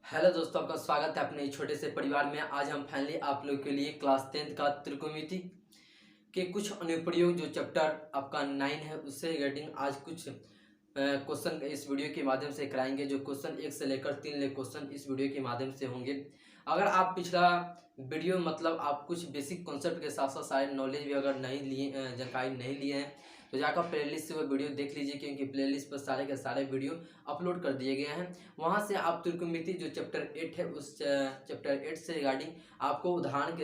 Hello दोस्तों, आपका स्वागत है अपने छोटे से परिवार में। आज हम फाइनली आप लोग के लिए क्लास 10th का त्रिकोणमिति के कुछ अनुप्रयोग जो चैप्टर आपका 9 है उससे रिगार्डिंग आज कुछ क्वेश्चन इस वीडियो के माध्यम से कराएंगे। जो क्वेश्चन 1 से लेकर 3 ले क्वेश्चन इस वीडियो के माध्यम से होंगे। अगर आप पिछला वीडियो मतलब आप कुछ बेसिक कॉन्सेप्ट के साथ साथ सारे नॉलेज भी अगर नहीं लिए जानकारी नहीं लिए हैं तो जाकर प्लेलिस्ट से वो वीडियो देख लीजिए, क्योंकि प्लेलिस्ट पर सारे के सारे वीडियो अपलोड कर दिए गए हैं। वहाँ से आप त्रिकोणमिति जो चैप्टर 8 है उस चैप्टर 8 से रिगार्डिंग आपको उदाहरण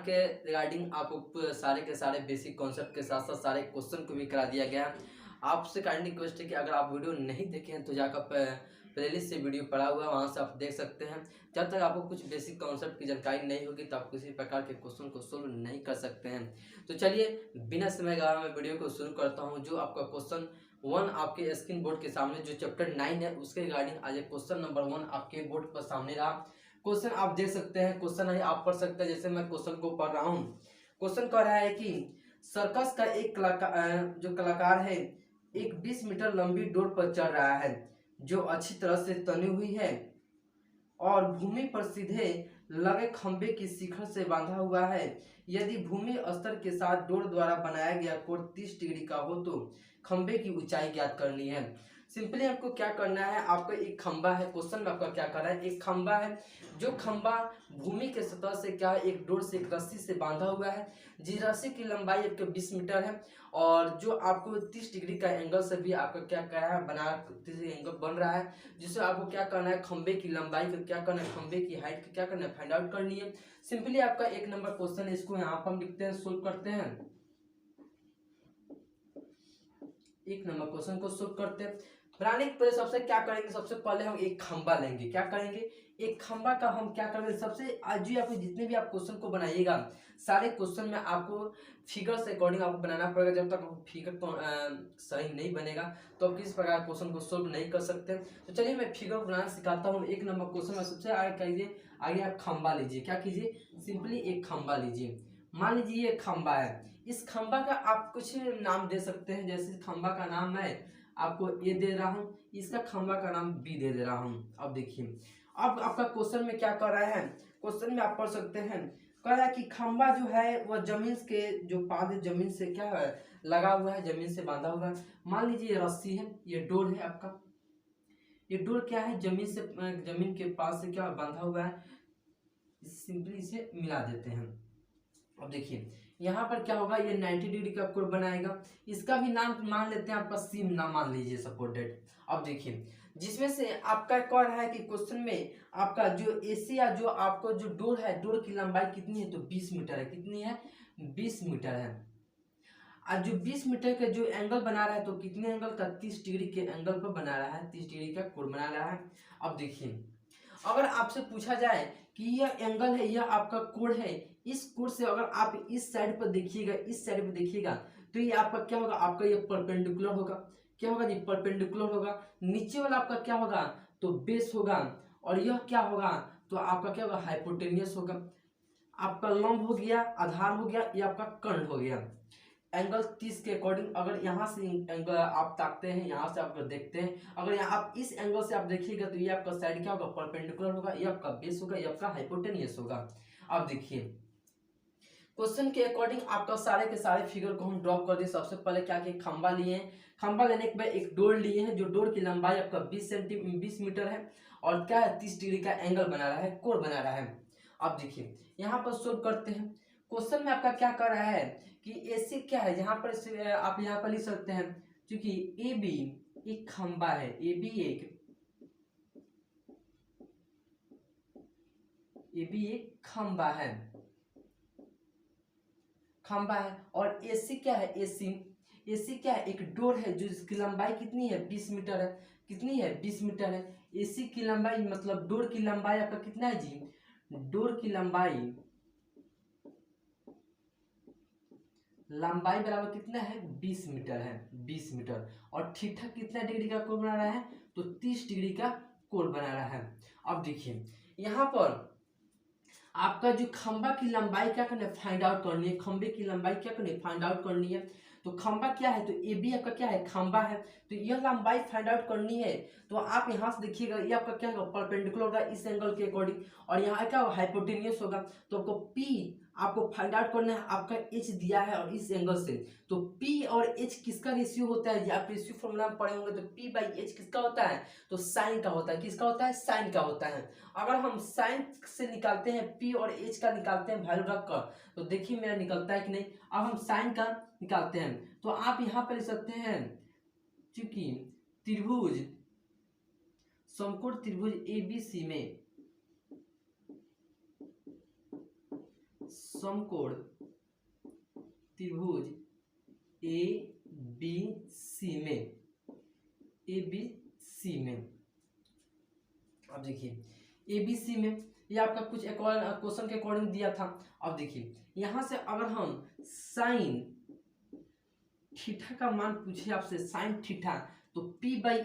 के रिगार्डिंग आपको सारे के सारे बेसिक कॉन्सेप्ट के साथ साथ सारे क्वेश्चन को भी करा दिया गया है। आपसे काइंडली रिक्वेस्ट है कि अगर आप वीडियो नहीं देखे हैं तो जाकर प्लेलिस्ट से वीडियो पड़ा हुआ है, वहाँ से आप देख सकते हैं। जब तक आपको कुछ बेसिक कॉन्सेप्ट की जानकारी नहीं होगी तो आप किसी प्रकार के क्वेश्चन को सोल्व नहीं कर सकते हैं। तो चलिए बिना समय गवाए मैं वीडियो को शुरू करता हूँ। जो आपका क्वेश्चन 1 आपके स्क्रीन बोर्ड के सामने जो चैप्टर 9 है उसके रिगार्डिंग आज क्वेश्चन नंबर 1 आपके बोर्ड पर सामने रहा। क्वेश्चन आप देख सकते हैं, क्वेश्चन है आप पढ़ सकते हैं। जैसे मैं क्वेश्चन को पढ़ रहा हूँ, क्वेश्चन कह रहा है कि सर्कस का एक कलाकार है एक 20 मीटर लंबी डोर पर चढ़ रहा है जो अच्छी तरह से तनी हुई है और भूमि पर सीधे लगे खंबे की शिखर से बांधा हुआ है। यदि भूमि स्तर के साथ डोर द्वारा बनाया गया कोण 30 डिग्री का हो तो खंबे की ऊंचाई ज्ञात करनी है। सिंपली आपको क्या करना है, आपका एक खंबा है। क्वेश्चन में आपका क्या करना है, एक खंबा है। जो खंबा भूमि के सतह से क्या है, एक डोर से एक रस्सी से बांधा हुआ है। जिस रस्सी की लंबाई आपके 20 मीटर है और जो आपको 30 डिग्री का एंगल से भी आपका क्या करा है बना 30 एंगल बन रहा है, जिससे आपको क्या करना है, खंबे की लंबाई का क्या करना है, खंबे की हाइट का क्या करना है, फाइंड आउट करनी है। सिंपली आपका 1 नंबर क्वेश्चन है, इसको यहाँ पर हम लिखते हैं, सोल्व करते हैं। 1 नंबर क्वेश्चन को सोल्व करते हैं। बनाने के पहले सबसे क्या करेंगे, सबसे पहले हम एक खंबा लेंगे। क्या करेंगे, एक खंबा का हम क्या करेंगे, सबसे आज ही आपको जितने भी आप क्वेश्चन को बनाइएगा सारे क्वेश्चन में आपको फिगर से अकॉर्डिंग आपको बनाना पड़ेगा। जब तक आपको फिगर तो सही नहीं बनेगा तो आप किस प्रकार क्वेश्चन को सोल्व नहीं कर सकते। तो चलिए मैं फिगर बनाना सिखाता हूँ। 1 नंबर क्वेश्चन में सबसे आगे कीजिए, आगे आप खंबा लीजिए। क्या कीजिए, सिंपली एक खंबा लीजिए। मान लीजिए ये खंबा है, इस खंबा का आप कुछ नाम दे सकते हैं। जैसे खंबा का नाम मैं आपको ए दे रहा हूं, इसका खंबा का नाम बी दे रहा हूं। अब देखिए, अब आपका क्वेश्चन में क्या कर रहा है, क्वेश्चन में आप पढ़ सकते हैं, कह रहा है कि खंबा जो है वह जमीन के जो पाद जमीन से क्या है लगा हुआ है, जमीन से बांधा हुआ है। मान लीजिए ये रस्सी है, ये डोर है आपका। ये डोर क्या है, जमीन के पास से क्या बांधा हुआ है। सिंपली इसे मिला देते हैं। अब देखिए यहाँ पर क्या होगा, ये 90 डिग्री का कोण बनाएगा। इसका भी नाम मान लेते हैं, आपका सी नाम मान लीजिए सपोर्टेड। अब देखिए जिसमें से आपका कह रहा है कि क्वेश्चन में आपका जो एसी या जो आपको जो डोर है, डोर की लंबाई कितनी है, तो 20 मीटर है। कितनी है, 20 मीटर है। और जो 20 मीटर का जो एंगल बना रहा है तो कितने एंगल का, 30 डिग्री के एंगल पर बना रहा है, 30 डिग्री का कोण बना रहा है। अब देखिए अगर आपसे पूछा जाए कि यह एंगल है, यह आपका कोण है, इस कोण से अगर आप इस साइड पर देखिएगा, इस साइड पर देखिएगा तो ये आपका क्या होगा, आपका ये परपेंडिकुलर होगा। क्या होगा जी, परपेंडिकुलर होगा। नीचे वाला आपका क्या होगा, तो बेस होगा। और यह क्या होगा, तो आपका क्या होगा, हाइपोटेनियस होगा। आपका लंब हो गया, आधार हो गया, ये आपका कर्ण हो गया। एंगल 30 के अकॉर्डिंग अगर यहाँ से एंगल आप ताकते हैं, यहाँ से आप देखते हैं, अगर यहाँ आप इस एंगल से आप देखिएगा तो ये आपका साइड क्या होगा, परपेंडिकुलर होगा, ये आपका बेस होगा, ये आपका हाइपोटेनियस होगा। अब देखिए क्वेश्चन के अकॉर्डिंग आपका सारे के सारे फिगर को हम ड्रॉ कर दिए। सबसे पहले क्या किए, खंबा लिए हैं। खंबा लेने के बाद एक डोर लिए हैं, जो डोर की लंबाई आपका 20 मीटर है और क्या है, 30 डिग्री का एंगल बना रहा है, कोण बना रहा है। अब देखिए यहाँ पर सोल्व करते हैं। क्वेश्चन में आपका क्या कर रहा है कि एसी क्या है, यहाँ पर आप यहाँ पर लिख सकते हैं, क्योंकि ए बी एक खंबा है, ए बी एक खंबा है, और एसी क्या है, एसी क्या है, एक डोर है जो इसकी लंबाई कितनी है, 20 मीटर है। कितनी है, 20 मीटर है। एसी की लंबाई मतलब डोर की लंबाई आपका कितना है जी, डोर की लंबाई बराबर कितना है, 20 मीटर है, 20 मीटर। और ठीक ठाक कितना डिग्री का कोण बना रहा है, तो 30 डिग्री का कोण बना रहा है। अब देखिए यहाँ पर आपका जो खंबा की लंबाई क्या करनी है, फाइंड आउट करनी है। खंबे की लंबाई क्या करनी है, फाइंड आउट करनी है। तो खंबा क्या है, तो ए बी आपका क्या है, खंबा है। तो यह लंबाई फाइंड आउट करनी है। तो आप यहाँ से देखिएगा, ये आपका क्या होगा, परपेंडिकुलर होगा इस एंगल के अकॉर्डिंग, और यहाँ क्या होगा, हाइपोटेन्यूस होगा। तो आपको पी आपको फाइंड आउट करना है, आपका एच दिया है और इस एंगल से। तो पी और एच किसका रेशियो होता है, आप रेशियो फॉर्मूला में पढ़े होंगे। तो पी बाई एच किसका होता है, तो साइन का होता है। किसका होता है, साइन का होता है। अगर हम साइन से निकालते हैं, पी और एच का निकालते हैं वैल्यू रख कर, तो देखिए मेरा निकलता है कि नहीं। अब हम साइन का निकालते हैं, तो आप यहाँ पर लिख सकते हैं, चूंकि त्रिभुज समकोण त्रिभुज एबीसी में समकोण त्रिभुज एबीसी में अब देखिए एबीसी में ये आपका कुछ क्वेश्चन के अकॉर्डिंग दिया था। अब देखिए यहां से अगर हम साइन थीटा का मान पूछे आपसे, साइन थीटा, तो P बाई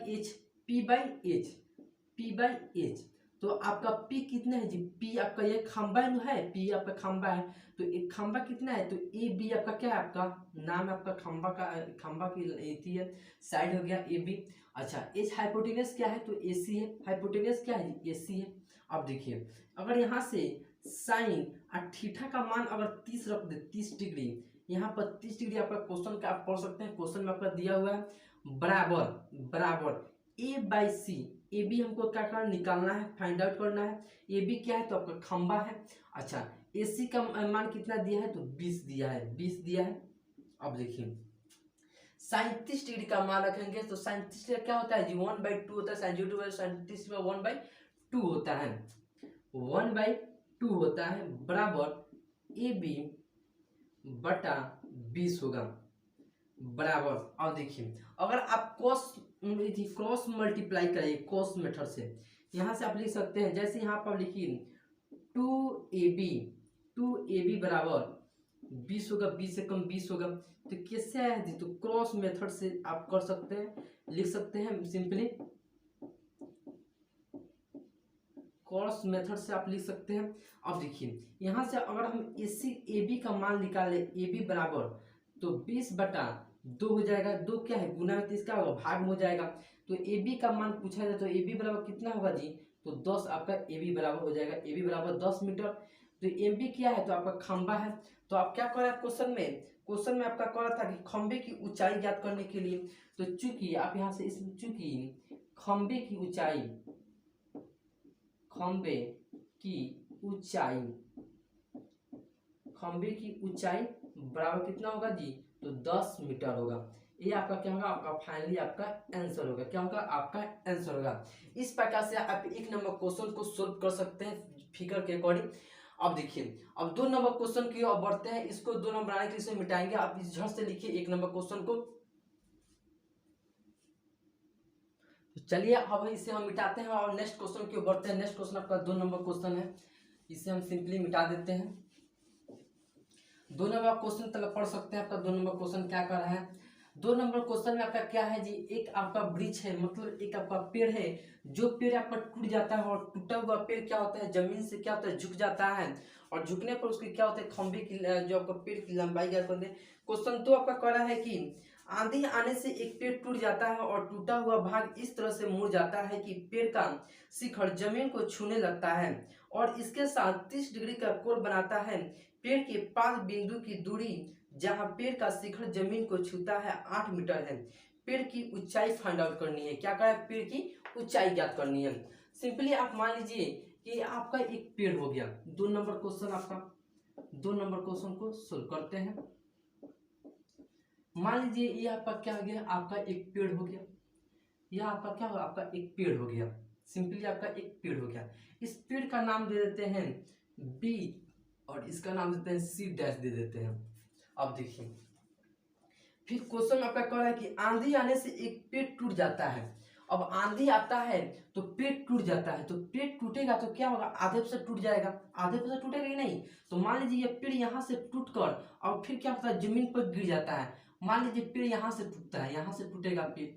एच, तो आपका P कितना है जी, P आपका ये खंबा है, P आपका खंबा है। तो एक खंबा कितना है, तो ए बी आपका क्या है, आपका नाम है आपका खंबा का, खंबा की एथी है, साइड हो गया ए बी। अच्छा एच हाइपोटेनस क्या है, तो ए सी है। हाइपोटेनस क्या है, ए सी है। अब देखिए अगर यहाँ से साइन और थीटा का मान अगर 30 रख दे, 30 डिग्री, यहाँ पर 30 डिग्री आपका क्वेश्चन का आप पढ़ सकते हैं, क्वेश्चन में आपका दिया हुआ है बराबर ए बाई सी। ए बी हमको क्या करना, निकालना है, फाइंड आउट करना है। ए बी क्या है, तो आपका खंबा है। अच्छा ए सी का मान कितना दिया है, तो 20 दिया है। अब देखिए 37 डिग्री का मान रखेंगे, तो 37 डिग्री क्या होता है जी, 1/2 होता है। साइन 37 में 1/2 होता है, 1/2 होता है, बराबर ए बी बटा 20 होगा, बराबर। और देखिए अगर आप क्रॉस मल्टीप्लाई करें कॉस मेथड से, यहाँ से आप लिख सकते हैं, जैसे यहाँ पर लिखिए 2ab बराबर 20 होगा, 20 से कम 20 होगा। तो कैसे आया जी, तो क्रॉस मेथड से आप कर सकते हैं, लिख सकते हैं सिंपली, क्रॉस मेथड से आप लिख सकते हैं। अब देखिए यहाँ से अगर हम ए बी का मान निकाले, ए बी बराबर तो 20/2 हो जाएगा, 2 क्या है गुना, तो इसका होगा भाग में हो जाएगा। तो ए बी का मान पूछा जाए तो ए बी बराबर कितना होगा जी, तो 10 आपका ए बी बराबर हो जाएगा, ए बी बराबर 10 मीटर। तो एम बी क्या है, तो आपका खंबा है। तो आप क्या कर रहे हैं क्वेश्चन में आपका कह रहा था कि खंबे की ऊंचाई ज्ञात करने के लिए, तो चूंकि आप यहाँ से चूंकि खंबे की ऊंचाई बराबर कितना होगा जी, तो 10 मीटर होगा। ये आपका क्या होगा, आपका फाइनली आपका आंसर होगा, क्या होगा, आपका आंसर होगा। इस प्रकार से आप 1 नंबर क्वेश्चन को सोल्व कर सकते हैं फिगर के अकॉर्डिंग। अब देखिए अब 2 नंबर क्वेश्चन की ओर बढ़ते हैं, इसको 2 नंबर आने के लिए मिटाएंगे। आप इस झट से लिखिए 1 नंबर क्वेश्चन को। तो चलिए अब इसे हम मिटाते हैं और नेक्स्ट क्वेश्चन की ओर बढ़ते हैं। नेक्स्ट क्वेश्चन आपका 2 नंबर क्वेश्चन है, इसे हम सिंपली मिटा देते हैं। 2 नंबर क्वेश्चन तक पढ़ सकते हैं। आपका 2 नंबर क्वेश्चन क्या कर रहा है, 2 नंबर क्वेश्चन में आपका क्या है जी, एक आपका वृक्ष है, मतलब एक आपका पेड़ है, जो पेड़ आपका टूट जाता है, और टूटा हुआ पेड़ क्या होता है, जमीन से क्या होता है, झुक जाता है, और झुकने पर उसकी क्या होता है, खंभे की जो आपका पेड़ की लंबाई ज्ञात करते हैं। क्वेश्चन 2 आपका कह रहा है कि आंधी आने से एक पेड़ टूट जाता है और टूटा हुआ भाग इस तरह से मुड़ जाता है कि पेड़ का शिखर जमीन को छूने लगता है और इसके साथ 30 डिग्री का कोण बनाता है। पेड़ के 5 बिंदु की दूरी जहां पेड़ का शिखर जमीन को छूता है 8 मीटर है। पेड़ की ऊंचाई फाइंड आउट करनी है। क्या कहा, पेड़ की ऊंचाई ज्ञात करनी है। सिंपली आप मान लीजिए कि आपका एक पेड़ हो गया। 2 नंबर क्वेश्चन आपका 2 नंबर क्वेश्चन को सोल्व करते हैं। मान लीजिए ये आपका क्या हो गया, आपका एक पेड़ हो गया। यह आपका क्या होगा, आपका एक पेड़ हो गया। सिंपली आपका एक पेड़ हो गया। इस पेड़ का नाम दे देते हैं बी और इसका नाम देते हैं सी डैश दे देते हैं। अब देखिए फिर क्वेश्चन आपका कह रहा है कि आंधी आने से एक पेड़ टूट जाता है। अब आंधी आता है तो पेड़ टूट जाता है, तो पेड़ टूटेगा तो क्या होगा, आधे से टूट जाएगा, आधे से टूटेगा कि नहीं। तो मान लीजिए ये पेड़ यहाँ से टूटकर और फिर क्या होता है, जमीन पर गिर जाता है। मान लीजिए पेड़ यहाँ से टूटता है, यहाँ से टूटेगा पेड़,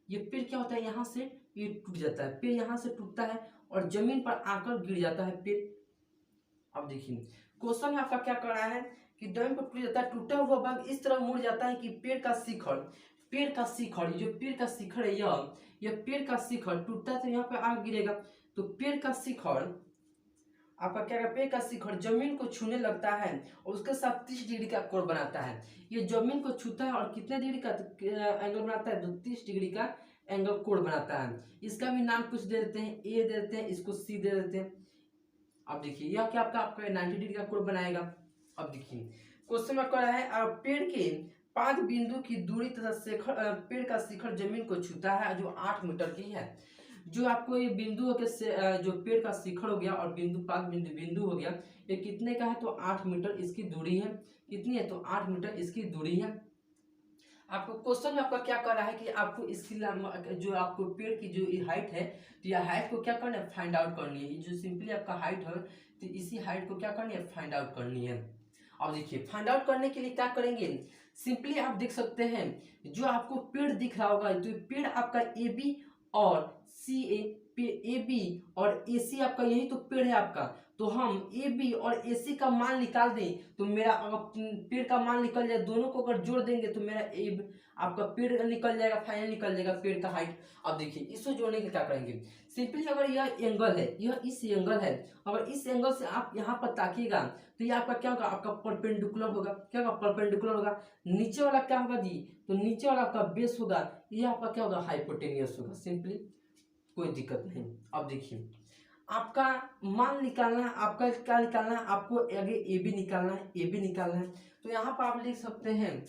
ये पेड़ क्या होता है, यहाँ से ये टूट जाता है, पेड़ यहाँ से टूटता है और जमीन पर आकर गिर जाता है पेड़। अब देखिए क्वेश्चन में आपका क्या कर रहा है कि डोमेन पर टूट जाता है, टूटा हुआ भाग इस तरह मुड़ जाता है कि पेड़ का शिखर, जो पेड़ का शिखर है, यह पेड़ का शिखर टूटता है तो यहाँ पे आग गिरेगा, तो पेड़ का शिखर आपका क्या है, पेड़ का शिखर जमीन को छूने लगता है और उसके साथ 30 डिग्री का कोण बनाता है। ये जमीन को छूता है और कितने डिग्री का एंगल बनाता है, तो 30 डिग्री का एंगल कोण बनाता है। इसका भी नाम कुछ दे देते हैं, ए दे देते हैं, इसको सी दे देते हैं। अब देखिए यह क्या आपका 90 डिग्री का कोण बनाएगा। अब देखिए क्वेश्चन में कह रहा है पेड़ के 5 बिंदु की दूरी तथा शिखर, पेड़ का शिखर जमीन को छूता है जो 8 मीटर की है। जो आपको ये बिंदु के जो पेड़ का शिखर हो गया और बिंदु 5 बिंदु हो गया, ये कितने का है, तो 8 मीटर इसकी दूरी है। कितनी है, तो 8 मीटर इसकी दूरी है। आपको क्वेश्चन में आपका क्या कर रहा है कि आपको इसकी जो आपको पेड़ की जो हाइट है, तो यह हाइट को क्या करना है, फाइंड आउट करनी है। जो सिंपली आपका हाइट है, तो इसी हाइट को क्या करनी है, फाइंड आउट करनी है। अब देखिए फाइंड आउट करने के लिए क्या करेंगे, सिंपली आप देख सकते हैं जो आपको पेड़ दिख रहा होगा, तो पेड़ आपका ए बी और सी ए बी और ए सी आपका यही तो पेड़ है आपका। तो हम ए बी और ए सी का मान निकाल दें तो मेरा अगर पेड़ का मान निकल जाए, दोनों को अगर जोड़ देंगे तो मेरा आपका पेड़ निकल जाएगा, फाइनल निकल जाएगा पेड़ का हाइट। अब देखिए इसको जोड़ने के क्या करेंगे, सिंपली अगर यह एंगल है, यह इस एंगल है, अगर इस एंगल से आप यहाँ पर ताकिएगा तो ये आपका क्या होगा, आपका परपेंडिकुलर होगा। क्या होगा, परपेंडिकुलर होगा। नीचे वाला क्या होगा जी, तो नीचे वाला आपका बेस होगा, ये आपका क्या होगा, हाइपोटेनियस होगा। सिंपली कोई दिक्कत नहीं। अब देखिए आपका मान निकालना है, आपका क्या निकालना है, आपको आगे ए बी निकालना है, ए बी निकालना है। तो यहाँ पर आप लिख सकते हैं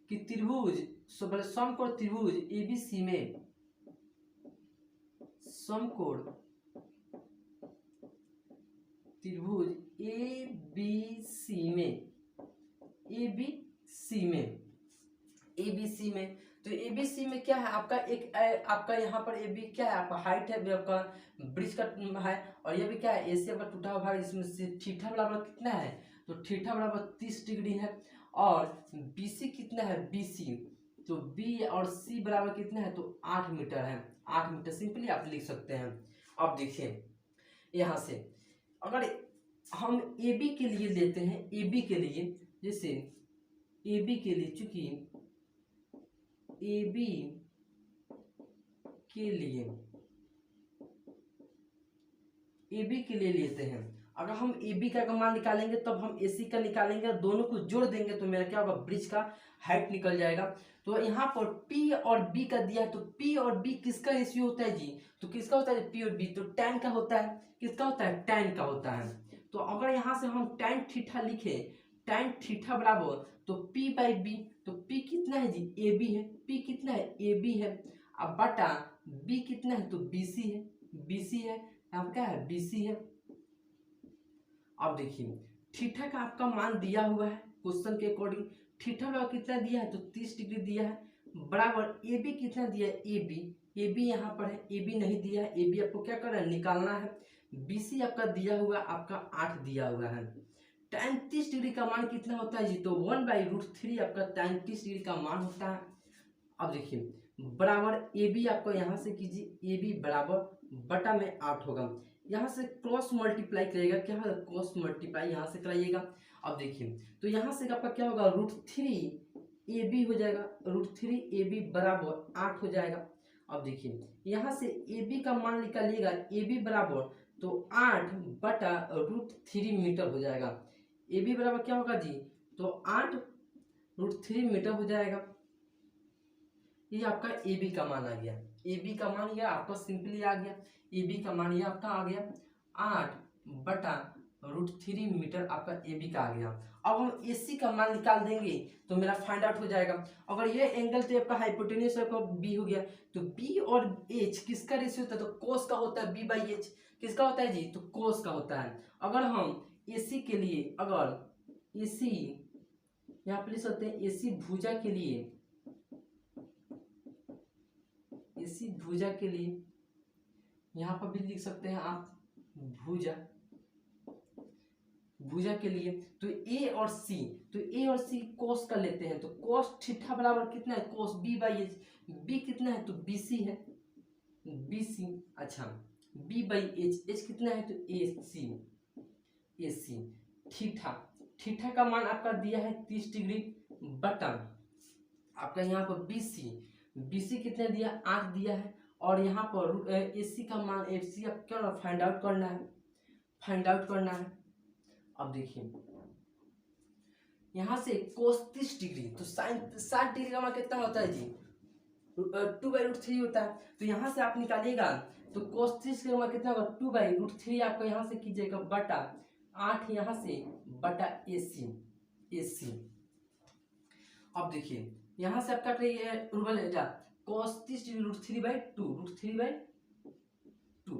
कि त्रिभुज समकोण त्रिभुज एबीसी में, समकोण त्रिभुज एबीसी में, एबीसी में तो एबीसी में क्या है आपका एक आपका यहाँ पर ए बी क्या है, आपका हाइट है आपका ब्रिज का है, और ये भी क्या है, एसी आपका टूटा हुआ भाग, इसमें से थीटा बराबर कितना है, तो थीटा बराबर 30 डिग्री है। और बीसी कितना है, बीसी तो बी और सी बराबर कितना है, तो 8 मीटर है, 8 मीटर सिंपली आप लिख सकते हैं। अब देखिए यहाँ से अगर हम ए बी के लिए लेते हैं, ए बी के लिए, जैसे ए बी के लिए, चूंकि ए बी के लिए लेते हैं, अगर हम ए बी का मान निकालेंगे तब हम ए सी का निकालेंगे, दोनों को जोड़ देंगे तो मेरा क्या होगा, ब्रिज का हाइट निकल जाएगा। तो यहाँ पर P और B का दिया है, तो P और B किसका रेशियो होता है जी, तो किसका होता है P और B, तो tan का होता है, किसका होता है, tan का होता है। तो अगर यहाँ से हम tan थीटा लिखे, tan थीटा बराबर तो P बाई B, तो P कितना है जी, AB है, P कितना है, AB है, अब बटा B कितना है, तो BC है, BC है, यहाँ क्या है, BC है। अब देखिए थीटा का आपका मान दिया हुआ है क्वेश्चन के अकॉर्डिंग, थीटा का कितना दिया है, तो 30 डिग्री दिया है, बराबर ए बी कितना दिया है, ए बी यहाँ पर है, ए बी नहीं दिया है, ए बी आपको क्या करना है, निकालना है। बी सी आपका दिया हुआ, आपका 8 दिया हुआ है। tan 30 डिग्री का मान कितना होता है जी, तो 1/√3 आपका tan 30 डिग्री का मान होता है। अब देखिए बराबर ए बी आपको यहाँ से कीजिए, ए बी बराबर बटा में 8 होगा, यहाँ से क्रॉस मल्टीप्लाई करिएगा, क्या होगा, क्रॉस मल्टीप्लाई यहाँ से कराइएगा। अब देखिए तो यहाँ से आपका क्या होगा, √3 ए बी हो जाएगा, √3 ए बी बराबर 8 हो जाएगा। अब देखिए यहाँ से ए बी का मान निकालिएगा, ए बी बराबर तो 8 बटा √3 मीटर हो जाएगा। ए बी बराबर क्या होगा जी, तो 8√3 मीटर हो जाएगा। ये आपका ए बी का मान आ गया, ए बी का मान ये आपका सिंपली आ गया, ए बी का मान ये आपका आ गया 8 बटा √3 मीटर, आपका ए बी का आ गया। अब हम ए सी का मान निकाल देंगे तो मेरा फाइंड आउट हो जाएगा। अगर ये एंगल तो आपका हाइपोटेन्यूज आपका बी हो गया, तो बी और एच किसका रेशियो होता है, तो कोस का होता है, बी बाई एच किसका होता है जी, तो कोस का होता है। अगर हम ए सी के लिए, अगर ए सी यहाँ पे लिख सकते हैं, ए सी भुजा के लिए, इसी भुजा के लिए यहाँ पर भी लिख सकते हैं आप, भुजा के लिए, तो ए और सी कोस का लेते हैं, तो कोस थीटा बराबर कितना है, cos B by H, B कितना है, तो बी सी है, बी सी, अच्छा बी बाई एच, एच कितना है, तो ए सी थीटा थीटा का मान आपका दिया है 30 डिग्री बटा आपका यहाँ पर BC कितने दिया 8 दिया है। और यहाँ पर AC का मान AC आप क्या फाइंड आउट करना है। अब देखिए यहाँ से कोस 30 डिग्री तो साइन 60 डिग्री का मान कितना होता है जी 2/√3 होता है। तो यहाँ से आप निकालिएगा तो कोस 30 का मान कितना होगा 2/√3 आपका यहाँ से कीजिएगा बटा 8 यहाँ से बटा AC। अब देखिए यहाँ से आप काट रही है cos 30 डिग्री √3/2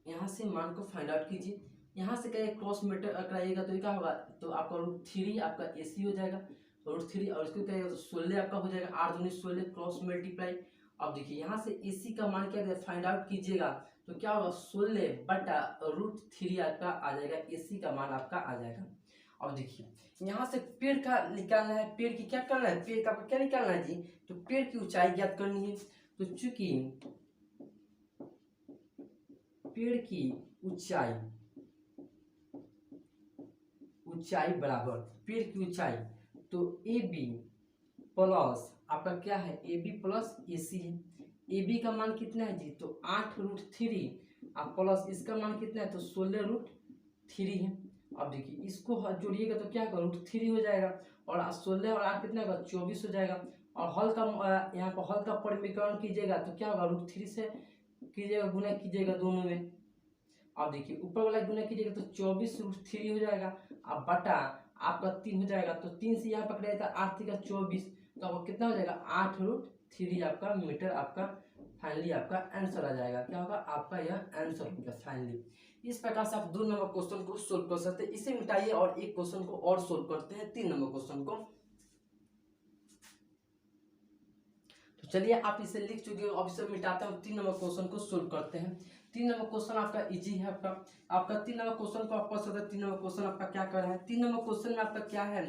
यहाँ से मान को फाइंड आउट कीजिए। यहाँ से कहें क्रॉस मीटर कराइएगा तो क्या होगा तो आपका √3 आपका AC हो जाएगा √3 और इसको कहेगा तो 16 आपका हो जाएगा 8 दूनी 16 क्रॉस मल्टीप्लाई। अब देखिए यहाँ से AC का मान क्या फाइंड आउट कीजिएगा तो क्या होगा 16 बटा √3 आपका आ जाएगा AC का मान आपका आ जाएगा। अब देखिए यहाँ से पेड़ का निकालना है पेड़ की क्या करना है पेड़ का आपका क्या निकालना है जी तो पेड़ की ऊंचाई ज्ञात करनी है। तो चूंकि पेड़ की ऊंचाई बराबर पेड़ की ऊंचाई तो AB प्लस आपका क्या है AB प्लस AC है। AB का मान कितना है जी तो 8√3 और प्लस इसका मान कितना है तो 16√3 है। अब देखिए इसको जोड़िएगा तो क्या होगा √3 हो जाएगा और 16 और 8 कितना होगा 24 हो जाएगा। और हल का यहाँ पर हल का परिमीकरण कीजिएगा तो क्या होगा √3 से कीजिएगा गुना कीजिएगा दोनों में। अब देखिए ऊपर वाला गुना कीजिएगा तो 24√3 हो जाएगा अब बटा आपका 3 हो जाएगा तो 3 से यहाँ पकड़ा जाता 8 का 24 तो आपका कितना हो जाएगा 8√3 आपका मीटर आपका फाइनली आपका आंसर आ जाएगा। क्या होगा आपका यह आंसर होगा फाइनली। इस प्रकार से आप 2 नंबर क्वेश्चन को सोल्व कर सकते हैं। इसे मिटाइए और एक क्वेश्चन को और सोल्व करते हैं 3 नंबर क्वेश्चन को। तो चलिए आप इसे लिख चुके हो अब इसे मिटाते हैं 3 नंबर क्वेश्चन को सोल्व करते हैं। 3 नंबर क्वेश्चन आपका इजी है आपका 3 नंबर क्वेश्चन को आप पढ़ सकते हैं। 3 नंबर क्वेश्चन आपका क्या कर रहा है 3 नंबर क्वेश्चन में आपका क्या है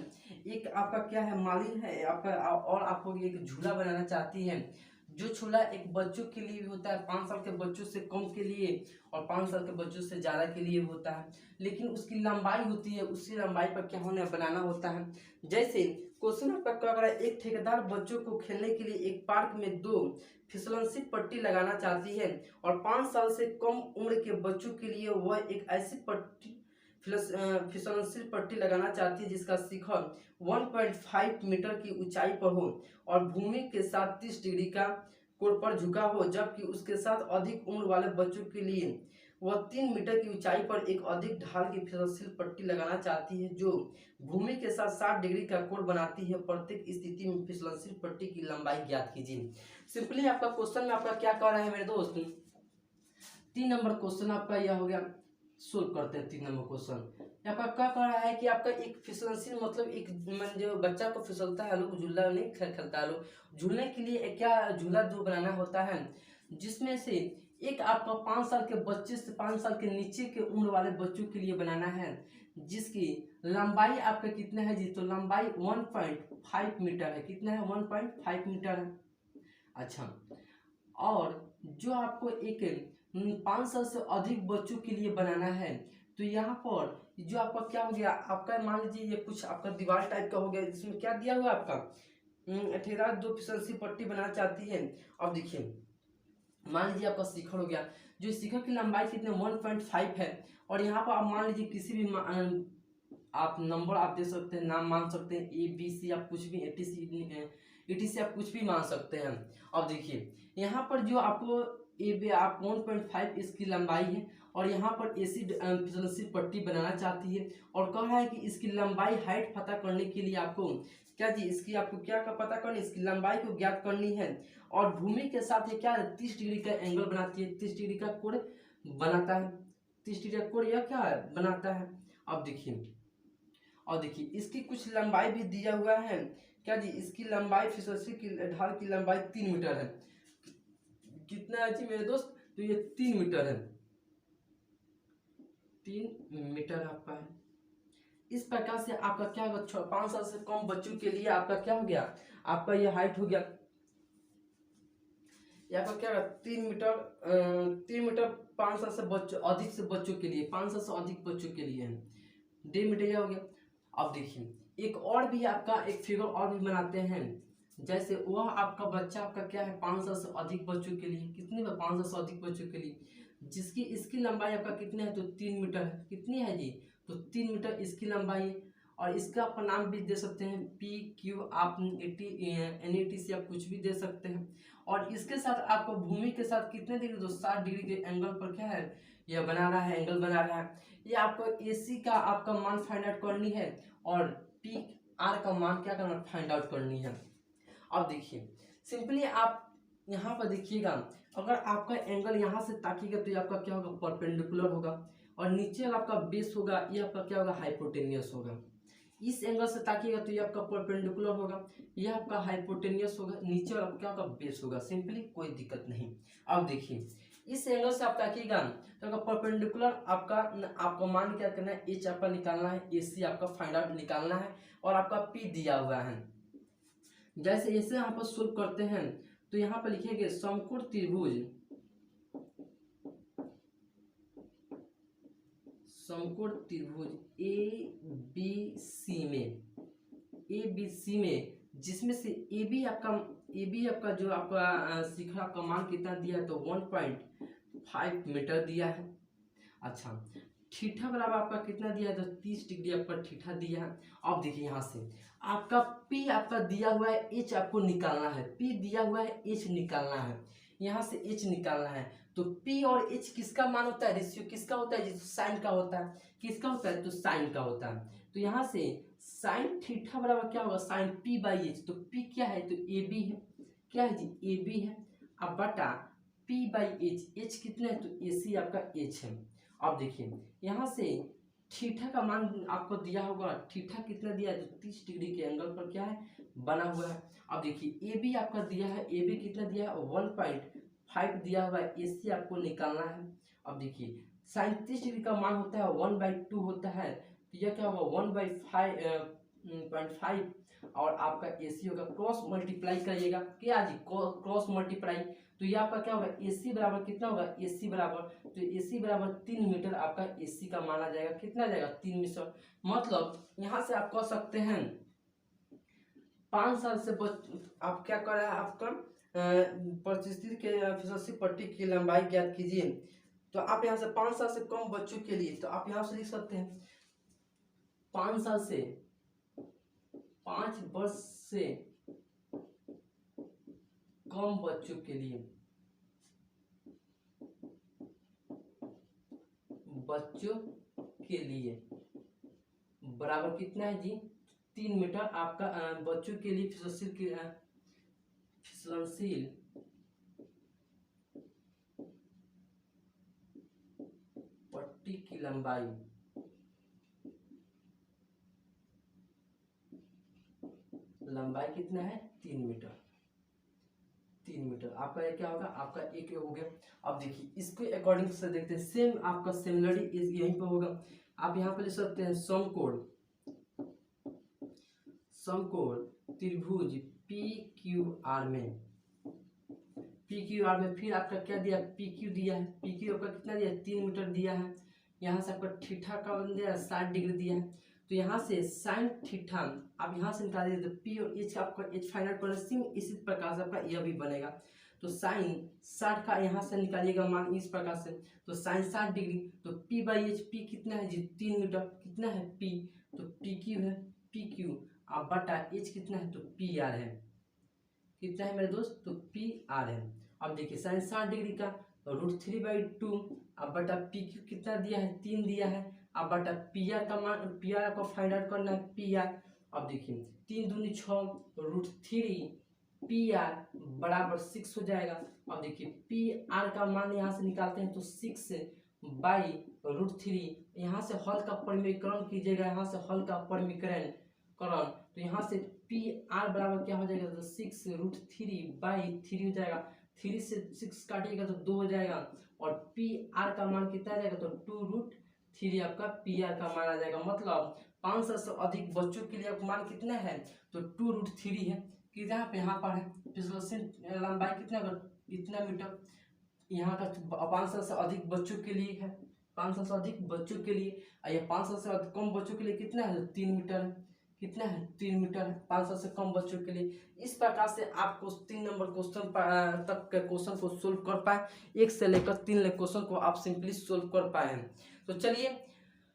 एक आपका क्या है मालिन है आपका और आपको एक झूला बनाना चाहती है। जो झूला एक बच्चों के लिए भी होता है 5 साल के बच्चों से कम के लिए और 5 साल के बच्चों से ज़्यादा के लिए होता है लेकिन उसकी लंबाई होती है उसी लंबाई पर क्या होना बनाना होता है। जैसे क्वेश्चन आपका क्या कर रहा है एक ठेकेदार बच्चों को खेलने के लिए एक पार्क में 2 फिसलनशील पट्टी लगाना चाहती है और 5 साल से कम उम्र के बच्चों के लिए वह एक ऐसी पट्टी फिसलनशील पट्टी लगाना चाहती है जिसका शिखर 1.5 मीटर की ऊंचाई पर हो और भूमि के साथ 30 डिग्री का कोण पर झुका हो जबकि उसके साथ अधिक उम्र वाले बच्चों के लिए वह 3 मीटर की ऊंचाई पर एक अधिक ढाल की फिसलनशील पट्टी लगाना चाहती है जो भूमि के साथ 60 डिग्री का कोण बनाती है। प्रत्येक स्थिति में फिसलनशील पट्टी की लंबाई ज्ञात कीजिए। सिंपली आपका क्वेश्चन में आपका क्या कर रहा है मेरे दोस्त 3 नंबर क्वेश्चन आपका यह हो गया सोल्व करते हैं। 3 नंबर क्वेश्चन आपका क्या कर रहा है कि आपका एक फिसलनशील मतलब एक जो बच्चा को फिसलता है लोग झूला नहीं खेलता है लोग झूलने के लिए क्या झूला जो बनाना होता है जिसमें से एक आपका 5 साल के बच्चे से 5 साल के नीचे के उम्र वाले बच्चों के लिए बनाना है जिसकी लंबाई आपका कितना है जी तो लंबाई 1.5 मीटर है। कितना है 1.5 मीटर है। अच्छा और जो आपको एक 5 साल से अधिक बच्चों के लिए बनाना है तो यहाँ पर जो आपका क्या हो गया आपका मान लीजिए ये कुछ आपका दीवार टाइप का हो गया जिसमें क्या दिया हुआ आपका ठेकेदार 2 फिसलनशील पट्टी बनाना चाहती है। अब देखिए मान लीजिए आपका शिखर हो गया जो शिखर की लंबाई कितने 1.5 है और यहाँ पर आप मान लीजिए किसी भी आप नंबर आप दे सकते हैं नाम मान सकते हैं ABC आप कुछ भी ETC आप कुछ भी मान सकते हैं। अब देखिए यहाँ पर जो आपको आप 1.5 इसकी लंबाई है और यहाँ पर AC फिसलनशील पट्टी बनाना चाहती है और कह रहा है कि इसकी लंबाई हाइट पता करने के लिए आपको क्या जी इसकी आपको क्या का पता करनी इसकी लंबाई को ज्ञात करनी है और भूमि के साथ ये क्या 30 डिग्री का एंगल बनाती है 30 डिग्री का कोण बनाता है 30 डिग्री का कोण यह क्या है बनाता है। अब देखिए और देखिए इसकी कुछ लंबाई भी दिया हुआ है क्या जी इसकी लंबाई फिसलनशील की ढाल की लंबाई 3 मीटर है। कितना है जी मेरे दोस्त तो ये 3 मीटर है 3 मीटर आपका है। इस प्रकार से आपका क्या होगा 5 साल से कम बच्चों के लिए आपका क्या हो गया आपका ये हाइट हो गया यहाँ पर क्या 3 मीटर 5 साल से बच्चों अधिक से बच्चों के लिए 5 साल से अधिक बच्चों के लिए है 1.5 मीटर यह हो गया। अब देखिए एक और भी आपका एक फिगर और भी बनाते हैं, जैसे वह आपका बच्चा आपका क्या है 5 साल से अधिक बच्चों के लिए, कितने 5 साल से अधिक बच्चों के लिए, जिसकी इसकी लंबाई आपका कितने है तो 3 मीटर है, कितनी है जी तो 3 मीटर इसकी लंबाई है। और इसका आप नाम भी दे सकते हैं पी क्यू, आप NAT से आप कुछ भी दे सकते हैं। और इसके साथ आपको भूमि के साथ कितने डिग्री तो 60 डिग्री के एंगल पर क्या है यह बना रहा है, एंगल बना रहा है। ये आपको AC का आपका मान फाइंड आउट करनी है और PR का मान क्या करना फाइंड आउट करनी है। अब देखिए सिंपली आप यहाँ पर देखिएगा, अगर आपका एंगल यहाँ से ताकिएगा तो ये आपका क्या होगा परपेंडिकुलर होगा, और नीचे अगर आपका बेस होगा ये आपका क्या होगा हाइपोटेनियस होगा। इस एंगल से ताकिएगा तो ये आपका परपेंडिकुलर होगा, ये आपका हाइपोटेनियस होगा, नीचे आपका क्या होगा बेस होगा, सिंपली कोई दिक्कत नहीं। अब देखिए इस एंगल से आप ताकिएगा तो आपका परपेंडिकुलर आपका मान क्या करना है H आपका निकालना है, AC आपका फाइंड आउट निकालना है, और आपका P दिया हुआ है। जैसे इसे यहाँ पर सोल्व करते हैं तो यहाँ पर लिखेंगे समकोण त्रिभुज, समकोण त्रिभुज ABC में जिसमें से AB आपका जो आपका शिखर आपका मान कितना दिया है तो 1.5 मीटर दिया है। अच्छा थीटा बराबर आपका कितना दिया है तो 30 डिग्री आपका थीटा दिया है। अब देखिए यहाँ से आपका P आपका दिया हुआ है, H आपको निकालना है, P दिया हुआ है, H निकालना है, यहाँ से H निकालना है। तो P और H किसका मान होता है, रेशियो किसका होता है, साइन का होता है, किसका होता है तो साइन का होता है। तो यहाँ से साइन थीटा बराबर क्या होगा साइन P बाई H, तो P क्या है तो AB है, क्या है जी AB है, अब बटा P बाई H, H कितना है तो AC आपका H है। अब देखिए यहाँ से थीटा का मान आपको दिया होगा, थीटा कितना दिया है तो 30 डिग्री के एंगल पर क्या है बना हुआ है। अब देखिए AB आपका दिया है, AB कितना दिया है 1.5 दिया हुआ है, AC आपको निकालना है। अब देखिए साइन 30 डिग्री का मान होता है 1/2 होता है, तो यह क्या होगा 1/5 और आपका AC होगा, क्रॉस मल्टीप्लाई करिएगा क्या जी क्रॉस मल्टीप्लाई, तो ये आपका क्या होगा AC बराबर कितना होगा AC बराबर, तो AC बराबर 3 मीटर आपका AC का माना जाएगा, कितना जाएगा 3 मीटर। मतलब यहाँ से आप कह सकते हैं 5 साल से आप क्या कर रहे हैं आपका परिस्थिति के फिसलती पट्टी की लंबाई ज्ञात कीजिए। तो आप यहाँ से 5 साल से कम बच्चों के लिए, तो आप यहाँ से लिख सकते हैं 5 साल से 5 वर्ष से कम बच्चों के लिए, बराबर कितना है जी 3 मीटर आपका बच्चों के लिए फिसलनशील पट्टी की लंबाई कितना है 3 मीटर, 3 मीटर आपका ये क्या होगा आपका एक हो गया। अब देखिए इसके अकॉर्डिंग से देखते हैं, सेम आपका सिमिलरिटी यहीं पे होगा। आप यहाँ पे लिख सकते हैं समकोण त्रिभुज PQR में, फिर आपका क्या दिया PQ दिया है, PQ आपका कितना दिया 3 मीटर दिया है, यहाँ से आपका थीटा का बन दिया 60 डिग्री दिया है। तो यहाँ से साइन थीटा आप यहाँ से निकाल दीजिए, तो P और H का आपका H फाइंड आउट करना सेम इसी प्रकार से आपका यह भी बनेगा। तो साइन 60 का यहाँ से निकालिएगा मान इस प्रकार से, तो साइन 60 डिग्री, तो P बाई H, P कितना है जी 3 मीटर, कितना है P, तो PQ है PQ, अब बटा H कितना है तो PR है, कितना है मेरे दोस्त तो PR है। अब देखिए साइन 60 डिग्री का √3/2, अब बटा PQ कितना दिया है 3 दिया है, अब बटा PR का मान PR को फाइंड आउट करना है PR। अब देखिए 3 दूनी 6 √3 PR बराबर 6 हो जाएगा। अब देखिए PR का मान यहाँ से निकालते हैं तो 6/√3, यहाँ से हल का परिमीकरण कीजिएगा, यहाँ से हल का परिमीकरण तो यहाँ से PR बराबर क्या हो जाएगा तो 6√3/3 हो जाएगा, 3 से 6 काटिएगा तो 2 हो जाएगा, और PR का मान कितना आ जाएगा तो 2√3 आपका PR का मान आ जाएगा। मतलब 500 से अधिक बच्चों के लिए मान कितना है तो 2√3 है, कि यहाँ पर है फिसलनशील लंबाई कितना मीटर, यहाँ का 500 से अधिक बच्चों के लिए है 5 साल से अधिक बच्चों के लिए, या 5 साल से कम बच्चों के लिए कितना है 3 मीटर है, कितना है 3 मीटर है 5 साल से कम बच्चों के लिए। इस प्रकार से आपको 3 नंबर क्वेश्चन तक के क्वेश्चन को सोल्व कर पाए, 1 से लेकर 3 क्वेश्चन को आप सिंपली सोल्व कर पाए हैं। तो चलिए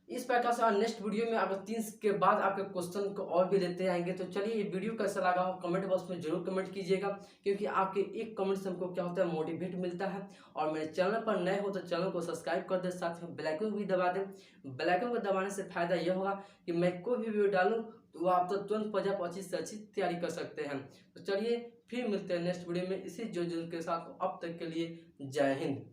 इस प्रकार से नेक्स्ट वीडियो में अगर 3 के बाद आपके क्वेश्चन को और भी लेते आएंगे। तो चलिए ये वीडियो कैसा लगा हो कमेंट बॉक्स में जरूर कमेंट कीजिएगा, क्योंकि आपके एक कमेंट से हमको क्या होता है मोटिवेट मिलता है। और मेरे चैनल पर नए हो तो चैनल को सब्सक्राइब कर दें, साथ में बेल आइकन भी दबा दें। बेल आइकन को दबाने से फायदा यह होगा कि मैं कोई भी वीडियो डालूँ तो आप तो तुरंत पंजाब अच्छी से अच्छी तैयारी कर सकते हैं। तो चलिए फिर मिलते हैं नेक्स्ट वीडियो में इसी जो के साथ। अब तक के लिए जय हिंद।